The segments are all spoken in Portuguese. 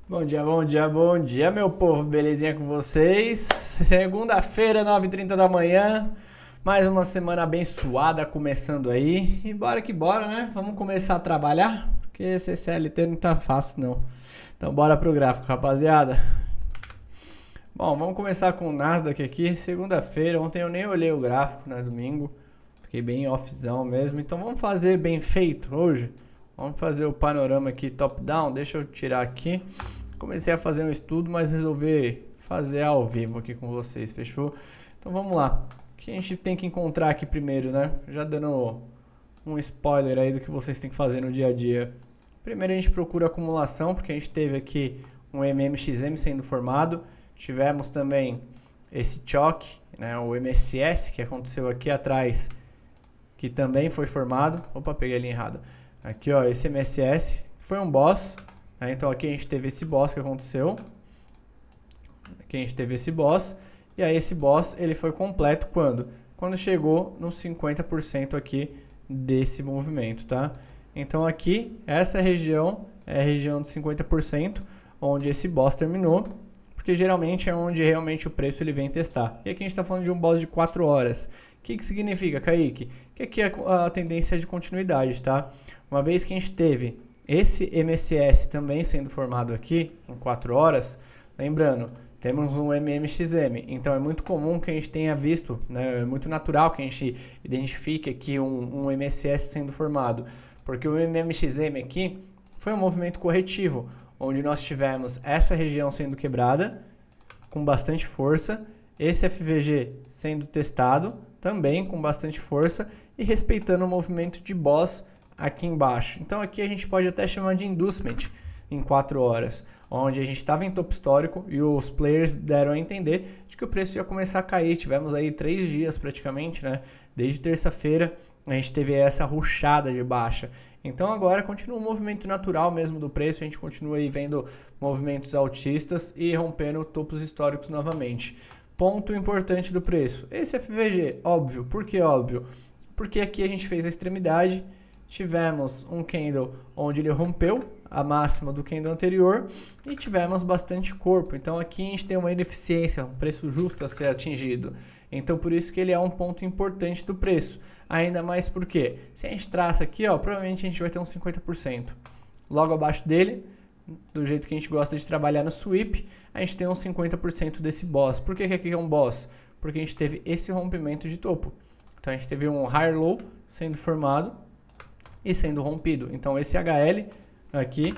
Bom dia, bom dia, bom dia, meu povo, belezinha com vocês? Segunda-feira, 9h30 da manhã, mais uma semana abençoada começando aí. E bora que bora, né? Vamos começar a trabalhar, porque esse CLT não tá fácil não. Então bora pro gráfico, rapaziada. Bom, vamos começar com o Nasdaq aqui, segunda-feira. Ontem eu nem olhei o gráfico, né, domingo. Fiquei bem offzão mesmo, então vamos fazer bem feito hoje. Vamos fazer o panorama aqui top-down, deixa eu tirar aqui. Comecei a fazer um estudo, mas resolvi fazer ao vivo aqui com vocês, fechou? Então vamos lá. O que a gente tem que encontrar aqui primeiro, né? Já dando um spoiler aí do que vocês têm que fazer no dia a dia. Primeiro a gente procura acumulação, porque a gente teve aqui um MMXM sendo formado. Tivemos também esse choque, né, o MSS, que aconteceu aqui atrás, que também foi formado. Opa, peguei a linha errada. Aqui, ó, esse MSS, foi um boss. Então aqui a gente teve esse boss que aconteceu. Aqui a gente teve esse boss. E aí esse boss ele foi completo quando? Quando chegou nos 50% aqui desse movimento, tá? Então aqui, essa região é a região de 50%, onde esse boss terminou. Porque geralmente é onde realmente o preço ele vem testar. E aqui a gente está falando de um boss de 4 horas. O que significa, Kaique? Que aqui é a tendência de continuidade, tá? Uma vez que a gente teve esse MSS também sendo formado aqui em 4 horas, lembrando, temos um MMXM, então é muito comum que a gente tenha visto, né, é muito natural que a gente identifique aqui um MSS sendo formado, porque o MMXM aqui foi um movimento corretivo, onde nós tivemos essa região sendo quebrada com bastante força, esse FVG sendo testado também com bastante força e respeitando o movimento de boss aqui embaixo. Então aqui a gente pode até chamar de inducement em 4 horas, onde a gente estava em topo histórico e os players deram a entender de que o preço ia começar a cair. Tivemos aí 3 dias praticamente, né? Desde terça-feira a gente teve essa rushada de baixa. Então agora continua um movimento natural mesmo do preço, a gente continua aí vendo movimentos altistas e rompendo topos históricos novamente. Ponto importante do preço, esse FVG, óbvio. Por que óbvio? Porque aqui a gente fez a extremidade, tivemos um candle onde ele rompeu a máxima do candle anterior e tivemos bastante corpo. Então aqui a gente tem uma ineficiência, um preço justo a ser atingido. Então por isso que ele é um ponto importante do preço. Ainda mais porque se a gente traça aqui, ó, provavelmente a gente vai ter uns 50%. Logo abaixo dele, do jeito que a gente gosta de trabalhar no sweep, a gente tem uns 50% desse boss. Por que aqui é um boss? Porque a gente teve esse rompimento de topo. Então a gente teve um higher low sendo formado e sendo rompido. Então esse HL aqui,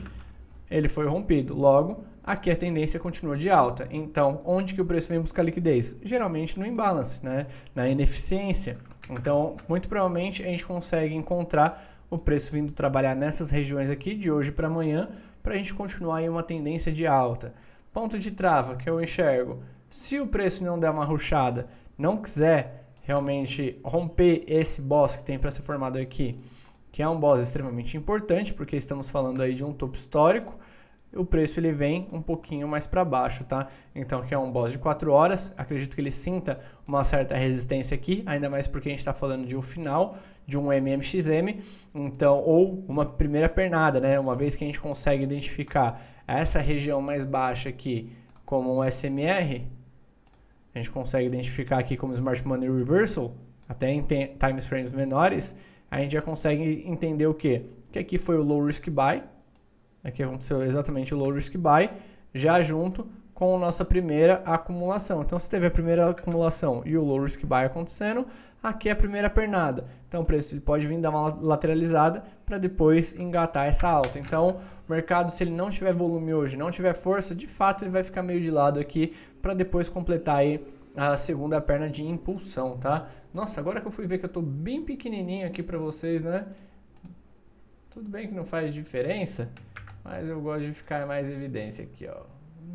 ele foi rompido. Logo, aqui a tendência continua de alta. Então, onde que o preço vem buscar liquidez? Geralmente no imbalance, né? Na ineficiência. Então, muito provavelmente a gente consegue encontrar o preço vindo trabalhar nessas regiões aqui de hoje para amanhã, para a gente continuar em uma tendência de alta. Ponto de trava que eu enxergo. Se o preço não der uma rushada, não quiser realmente romper esse boss que tem para ser formado aqui, que é um boss extremamente importante, porque estamos falando aí de um topo histórico, o preço ele vem um pouquinho mais para baixo, tá? Então aqui é um boss de 4 horas, acredito que ele sinta uma certa resistência aqui, ainda mais porque a gente está falando de um final, de um MMXM, então, ou uma primeira pernada, né? Uma vez que a gente consegue identificar essa região mais baixa aqui como um SMR, a gente consegue identificar aqui como Smart Money Reversal, até em time frames menores, a gente já consegue entender o quê? Que aqui foi o Low Risk Buy, aqui aconteceu exatamente o Low Risk Buy, já junto com a nossa primeira acumulação. Então, se teve a primeira acumulação e o Low Risk Buy acontecendo, aqui é a primeira pernada. Então, o preço ele pode vir dar uma lateralizada para depois engatar essa alta. Então, o mercado, se ele não tiver volume hoje, não tiver força, de fato ele vai ficar meio de lado aqui para depois completar aí a segunda perna de impulsão, tá? Nossa, agora que eu fui ver que eu tô bem pequenininho aqui para vocês, né? Tudo bem que não faz diferença, mas eu gosto de ficar mais em evidência aqui, ó.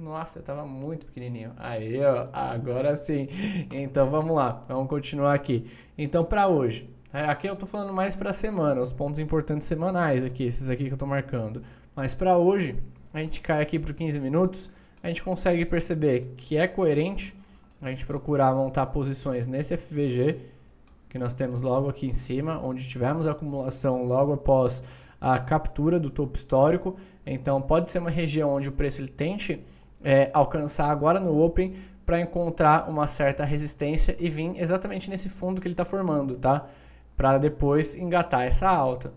Nossa, eu tava muito pequenininho. Aí, ó, agora sim. Então, vamos lá. Vamos continuar aqui. Então, para hoje, aqui eu tô falando mais para semana, os pontos importantes semanais aqui, esses aqui que eu tô marcando. Mas para hoje, a gente cai aqui para 15 minutos, a gente consegue perceber que é coerente a gente procurar montar posições nesse FVG que nós temos logo aqui em cima, onde tivemos a acumulação logo após a captura do topo histórico. Então pode ser uma região onde o preço ele tente alcançar agora no Open para encontrar uma certa resistência e vir exatamente nesse fundo que ele está formando, tá? Para depois engatar essa alta.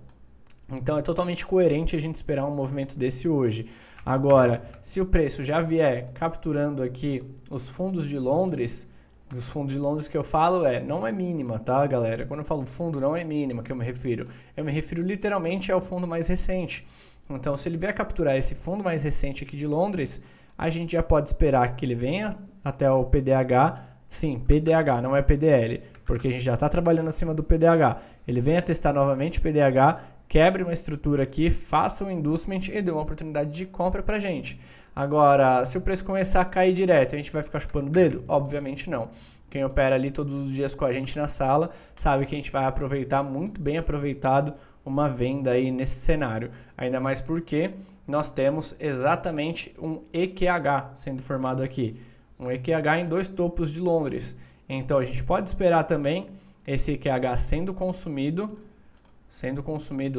Então é totalmente coerente a gente esperar um movimento desse hoje. Agora, se o preço já vier capturando aqui os fundos de Londres, os fundos de Londres que eu falo não é mínima, tá, galera? Quando eu falo fundo, não é mínima que eu me refiro. Eu me refiro literalmente ao fundo mais recente. Então, se ele vier capturar esse fundo mais recente aqui de Londres, a gente já pode esperar que ele venha até o PDH. Sim, PDH, não é PDL, porque a gente já está trabalhando acima do PDH. Ele venha testar novamente o PDH, quebre uma estrutura aqui, faça um inducement e dê uma oportunidade de compra pra gente. Agora, se o preço começar a cair direto, a gente vai ficar chupando o dedo? Obviamente não. Quem opera ali todos os dias com a gente na sala sabe que a gente vai aproveitar, muito bem aproveitado, uma venda aí nesse cenário. Ainda mais porque nós temos exatamente um EQH sendo formado aqui. Um EQH em 2 topos de Londres. Então a gente pode esperar também esse EQH sendo consumido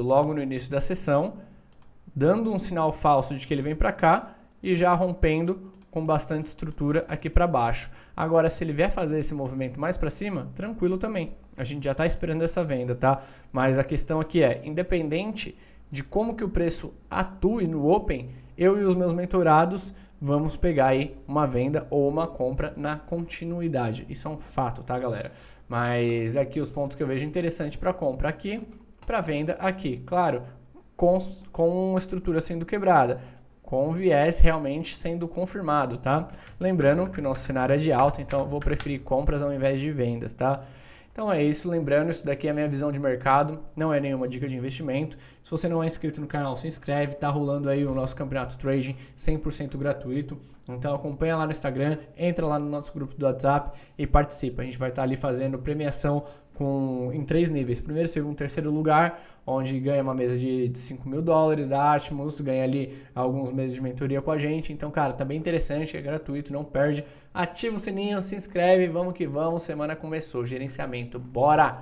logo no início da sessão, dando um sinal falso de que ele vem para cá e já rompendo com bastante estrutura aqui para baixo. Agora, se ele vier fazer esse movimento mais para cima, tranquilo também. A gente já está esperando essa venda, tá? Mas a questão aqui independente de como que o preço atue no Open, eu e os meus mentorados vamos pegar aí uma venda ou uma compra na continuidade. Isso é um fato, tá, galera? Mas aqui os pontos que eu vejo interessante para compra aqui, para venda aqui. Claro, com uma estrutura sendo quebrada, com o viés realmente sendo confirmado, tá? Lembrando que o nosso cenário é de alta, então eu vou preferir compras ao invés de vendas, tá? Então é isso, lembrando, isso daqui é a minha visão de mercado, não é nenhuma dica de investimento. Se você não é inscrito no canal, se inscreve, tá rolando aí o nosso campeonato trading 100% gratuito. Então acompanha lá no Instagram, entra lá no nosso grupo do WhatsApp e participa. A gente vai estar ali fazendo premiação em 3 níveis, primeiro, segundo, terceiro lugar, onde ganha uma mesa de $5.000 da Atmos, ganha ali alguns meses de mentoria com a gente. Então, cara, tá bem interessante, é gratuito, não perde. Ativa o sininho, se inscreve, vamos que vamos, semana começou, gerenciamento, bora!